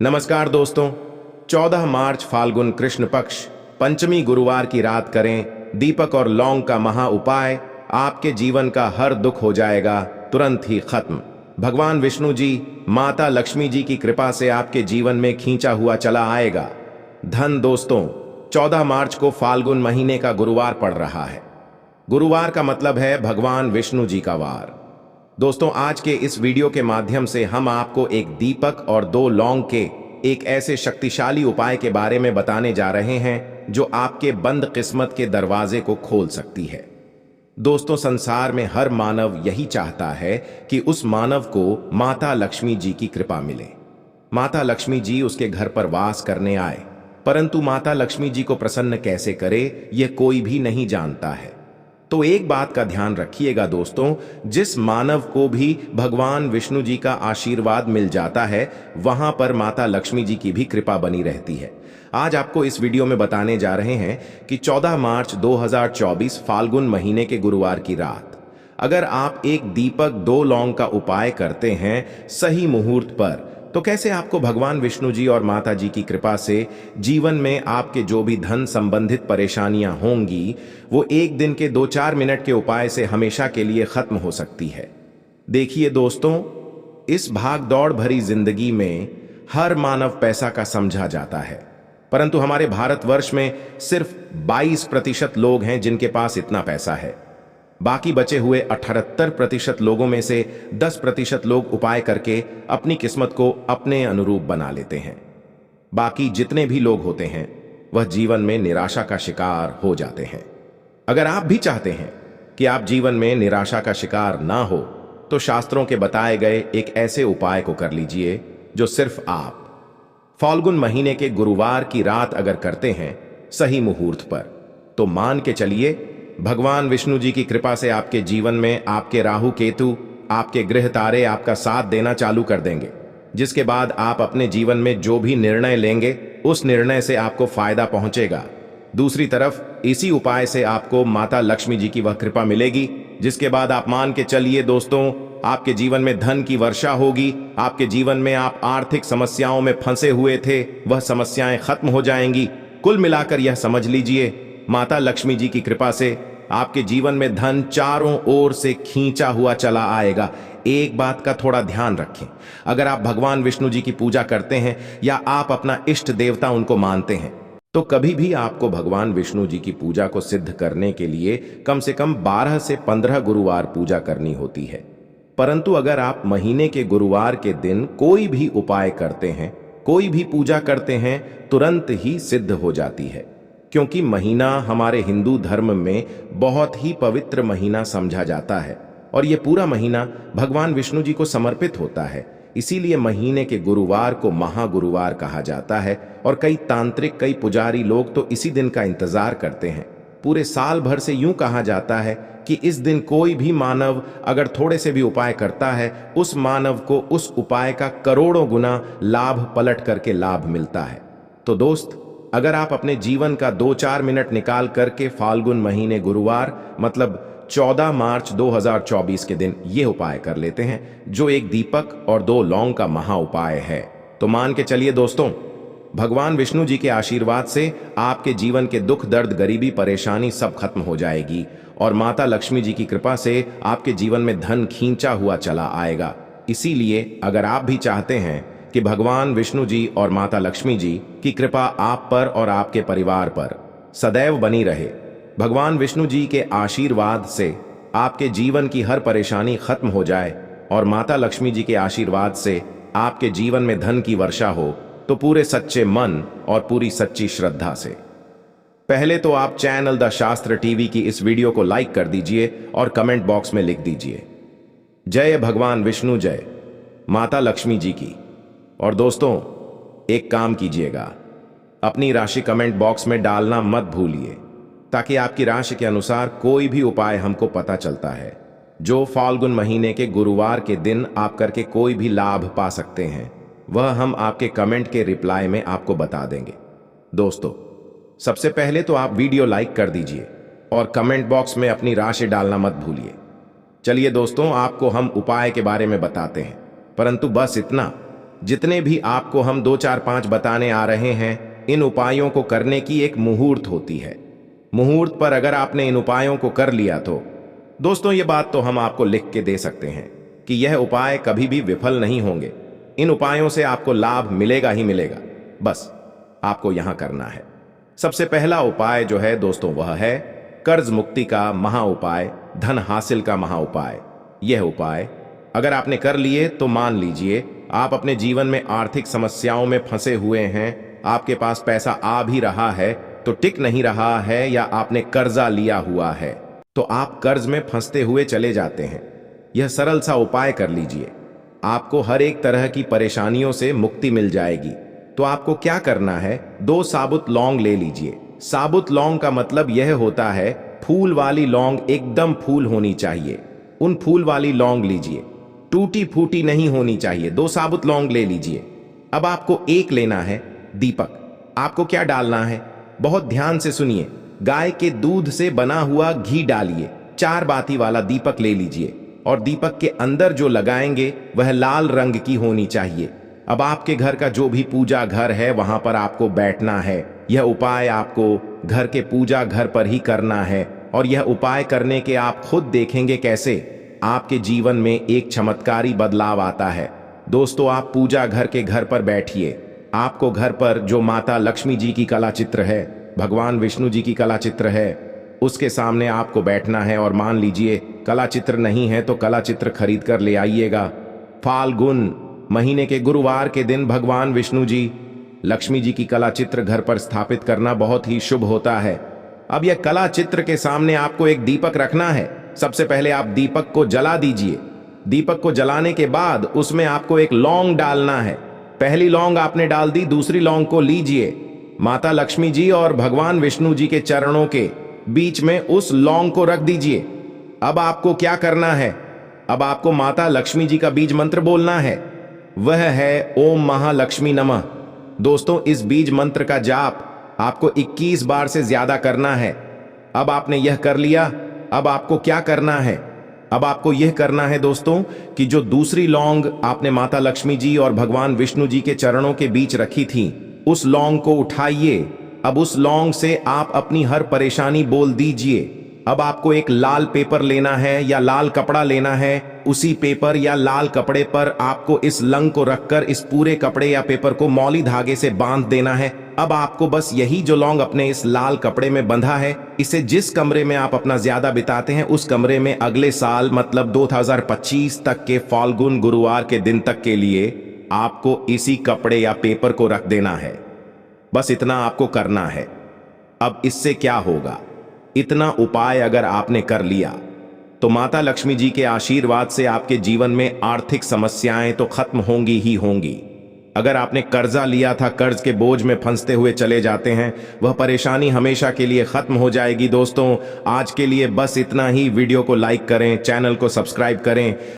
नमस्कार दोस्तों। 14 मार्च फाल्गुन कृष्ण पक्ष पंचमी गुरुवार की रात करें दीपक और लौंग का महा उपाय। आपके जीवन का हर दुख हो जाएगा तुरंत ही खत्म। भगवान विष्णु जी माता लक्ष्मी जी की कृपा से आपके जीवन में खींचा हुआ चला आएगा धन। दोस्तों, 14 मार्च को फाल्गुन महीने का गुरुवार पड़ रहा है। गुरुवार का मतलब है भगवान विष्णु जी का वार। दोस्तों, आज के इस वीडियो के माध्यम से हम आपको एक दीपक और 2 लौंग के एक ऐसे शक्तिशाली उपाय के बारे में बताने जा रहे हैं जो आपके बंद किस्मत के दरवाजे को खोल सकती है। दोस्तों, संसार में हर मानव यही चाहता है कि उस मानव को माता लक्ष्मी जी की कृपा मिले, माता लक्ष्मी जी उसके घर पर वास करने आए। परंतु माता लक्ष्मी जी को प्रसन्न कैसे करे, यह कोई भी नहीं जानता है। तो एक बात का ध्यान रखिएगा दोस्तों, जिस मानव को भी भगवान विष्णु जी का आशीर्वाद मिल जाता है वहां पर माता लक्ष्मी जी की भी कृपा बनी रहती है। आज आपको इस वीडियो में बताने जा रहे हैं कि 14 मार्च 2024 फाल्गुन महीने के गुरुवार की रात अगर आप एक दीपक 2 लौंग का उपाय करते हैं सही मुहूर्त पर, तो कैसे आपको भगवान विष्णु जी और माता जी की कृपा से जीवन में आपके जो भी धन संबंधित परेशानियां होंगी वो एक दिन के 2-4 मिनट के उपाय से हमेशा के लिए खत्म हो सकती है। देखिए दोस्तों, इस भाग दौड़ भरी जिंदगी में हर मानव पैसा का समझा जाता है, परंतु हमारे भारतवर्ष में सिर्फ 22% लोग हैं जिनके पास इतना पैसा है। बाकी बचे हुए 78% लोगों में से 10% लोग उपाय करके अपनी किस्मत को अपने अनुरूप बना लेते हैं। बाकी जितने भी लोग होते हैं वह जीवन में निराशा का शिकार हो जाते हैं। अगर आप भी चाहते हैं कि आप जीवन में निराशा का शिकार ना हो, तो शास्त्रों के बताए गए एक ऐसे उपाय को कर लीजिए जो सिर्फ आप फाल्गुन महीने के गुरुवार की रात अगर करते हैं सही मुहूर्त पर, तो मान के चलिए भगवान विष्णु जी की कृपा से आपके जीवन में आपके राहु केतु, आपके ग्रह तारे आपका साथ देना चालू कर देंगे, जिसके बाद आप अपने जीवन में जो भी निर्णय लेंगे उस निर्णय से आपको फायदा पहुंचेगा। दूसरी तरफ इसी उपाय से आपको माता लक्ष्मी जी की वह कृपा मिलेगी जिसके बाद आप मान के चलिए दोस्तों, आपके जीवन में धन की वर्षा होगी। आपके जीवन में आप आर्थिक समस्याओं में फंसे हुए थे वह समस्याएं खत्म हो जाएंगी। कुल मिलाकर यह समझ लीजिए, माता लक्ष्मी जी की कृपा से आपके जीवन में धन चारों ओर से खींचा हुआ चला आएगा। एक बात का थोड़ा ध्यान रखें, अगर आप भगवान विष्णु जी की पूजा करते हैं या आप अपना इष्ट देवता उनको मानते हैं, तो कभी भी आपको भगवान विष्णु जी की पूजा को सिद्ध करने के लिए कम से कम 12 से 15 गुरुवार पूजा करनी होती है। परंतु अगर आप महीने के गुरुवार के दिन कोई भी उपाय करते हैं, कोई भी पूजा करते हैं, तुरंत ही सिद्ध हो जाती है, क्योंकि महीना हमारे हिंदू धर्म में बहुत ही पवित्र महीना समझा जाता है और यह पूरा महीना भगवान विष्णु जी को समर्पित होता है। इसीलिए महीने के गुरुवार को महागुरुवार कहा जाता है और कई तांत्रिक, कई पुजारी लोग तो इसी दिन का इंतजार करते हैं। पूरे साल भर से यूं कहा जाता है कि इस दिन कोई भी मानव अगर थोड़े से भी उपाय करता है, उस मानव को उस उपाय का करोड़ों गुना लाभ पलट करके लाभ मिलता है। तो दोस्त, अगर आप अपने जीवन का 2-4 मिनट निकाल करके फाल्गुन महीने गुरुवार मतलब 14 मार्च 2024 के दिन ये उपाय कर लेते हैं, जो एक दीपक और 2 लौंग का महा उपाय है, तो मान के चलिए दोस्तों, भगवान विष्णु जी के आशीर्वाद से आपके जीवन के दुख, दर्द, गरीबी, परेशानी सब खत्म हो जाएगी और माता लक्ष्मी जी की कृपा से आपके जीवन में धन खींचा हुआ चला आएगा। इसीलिए अगर आप भी चाहते हैं कि भगवान विष्णु जी और माता लक्ष्मी जी की कृपा आप पर और आपके परिवार पर सदैव बनी रहे, भगवान विष्णु जी के आशीर्वाद से आपके जीवन की हर परेशानी खत्म हो जाए और माता लक्ष्मी जी के आशीर्वाद से आपके जीवन में धन की वर्षा हो, तो पूरे सच्चे मन और पूरी सच्ची श्रद्धा से पहले तो आप चैनल द शास्त्र टीवी की इस वीडियो को लाइक कर दीजिए और कमेंट बॉक्स में लिख दीजिए जय भगवान विष्णु, जय माता लक्ष्मी जी की। और दोस्तों, एक काम कीजिएगा, अपनी राशि कमेंट बॉक्स में डालना मत भूलिए, ताकि आपकी राशि के अनुसार कोई भी उपाय हमको पता चलता है जो फाल्गुन महीने के गुरुवार के दिन आप करके कोई भी लाभ पा सकते हैं, वह हम आपके कमेंट के रिप्लाई में आपको बता देंगे। दोस्तों, सबसे पहले तो आप वीडियो लाइक कर दीजिए और कमेंट बॉक्स में अपनी राशि डालना मत भूलिए। चलिए दोस्तों, आपको हम उपाय के बारे में बताते हैं, परंतु बस इतना, जितने भी आपको हम 2 4 5 बताने आ रहे हैं, इन उपायों को करने की एक मुहूर्त होती है। मुहूर्त पर अगर आपने इन उपायों को कर लिया तो दोस्तों ये बात तो हम आपको लिख के दे सकते हैं कि यह उपाय कभी भी विफल नहीं होंगे। इन उपायों से आपको लाभ मिलेगा ही मिलेगा। बस आपको यहां करना है। सबसे पहला उपाय जो है दोस्तों वह है कर्ज मुक्ति का महा उपाय, धन हासिल का महा उपाय। यह उपाय अगर आपने कर लिए तो मान लीजिए आप अपने जीवन में आर्थिक समस्याओं में फंसे हुए हैं, आपके पास पैसा आ भी रहा है तो टिक नहीं रहा है, या आपने कर्जा लिया हुआ है तो आप कर्ज में फंसते हुए चले जाते हैं। यह सरल सा उपाय कर लीजिए, आपको हर एक तरह की परेशानियों से मुक्ति मिल जाएगी। तो आपको क्या करना है, 2 साबुत लौंग ले लीजिए। साबुत लौंग का मतलब यह होता है फूल वाली लौंग, एकदम फूल होनी चाहिए। उन फूल वाली लौंग लीजिए, टूटी फूटी नहीं होनी चाहिए। 2 साबुत लौंग ले लीजिए। अब आपको एक लेना है दीपक। आपको क्या डालना है, बहुत ध्यान से सुनिए। गाय के दूध से बना हुआ घी डालिए। 4 बाती वाला दीपक ले लीजिए और दीपक के अंदर जो लगाएंगे वह लाल रंग की होनी चाहिए। अब आपके घर का जो भी पूजा घर है वहां पर आपको बैठना है। यह उपाय आपको घर के पूजा घर पर ही करना है और यह उपाय करने के आप खुद देखेंगे कैसे आपके जीवन में एक चमत्कारी बदलाव आता है। दोस्तों आप पूजा घर के घर पर बैठिए। आपको घर पर जो माता लक्ष्मी जी की कला चित्र है, भगवान विष्णु जी की कला चित्र है, उसके सामने आपको बैठना है और मान लीजिए कला चित्र नहीं है तो कला चित्र खरीद कर ले आइएगा। फाल्गुन महीने के गुरुवार के दिन भगवान विष्णु जी लक्ष्मी जी की कला चित्र घर पर स्थापित करना बहुत ही शुभ होता है। अब यह कला चित्र के सामने आपको एक दीपक रखना है। सबसे पहले आप दीपक को जला दीजिए। दीपक को जलाने के बाद उसमें आपको एक लौंग डालना है। पहली लौंग आपने डाल दी, दूसरी लौंग को लीजिए, माता लक्ष्मी जी और भगवान विष्णु जी के चरणों के बीच में उस लौंग को रख दीजिए। अब आपको क्या करना है, अब आपको माता लक्ष्मी जी का बीज मंत्र बोलना है, वह है ओम महालक्ष्मी नमः। दोस्तों इस बीज मंत्र का जाप आपको 21 बार से ज्यादा करना है। अब आपने यह कर लिया, अब आपको क्या करना है, अब आपको यह करना है दोस्तों कि जो दूसरी लौंग आपने माता लक्ष्मी जी और भगवान विष्णु जी के चरणों के बीच रखी थी, उस लौंग को उठाइए। अब उस लौंग से आप अपनी हर परेशानी बोल दीजिए। अब आपको एक लाल पेपर लेना है या लाल कपड़ा लेना है। उसी पेपर या लाल कपड़े पर आपको इस लंग को रखकर इस पूरे कपड़े या पेपर को मौली धागे से बांध देना है। अब आपको बस यही जो लौंग अपने इस लाल कपड़े में बंधा है, इसे जिस कमरे में आप अपना ज्यादा बिताते हैं उस कमरे में अगले साल मतलब 2025 तक के फाल्गुन गुरुवार के दिन तक के लिए आपको इसी कपड़े या पेपर को रख देना है। बस इतना आपको करना है। अब इससे क्या होगा, इतना उपाय अगर आपने कर लिया तो माता लक्ष्मी जी के आशीर्वाद से आपके जीवन में आर्थिक समस्याएं तो खत्म होंगी ही होंगी। अगर आपने कर्जा लिया था, कर्ज के बोझ में फंसते हुए चले जाते हैं, वह परेशानी हमेशा के लिए खत्म हो जाएगी। दोस्तों आज के लिए बस इतना ही। वीडियो को लाइक करें, चैनल को सब्सक्राइब करें।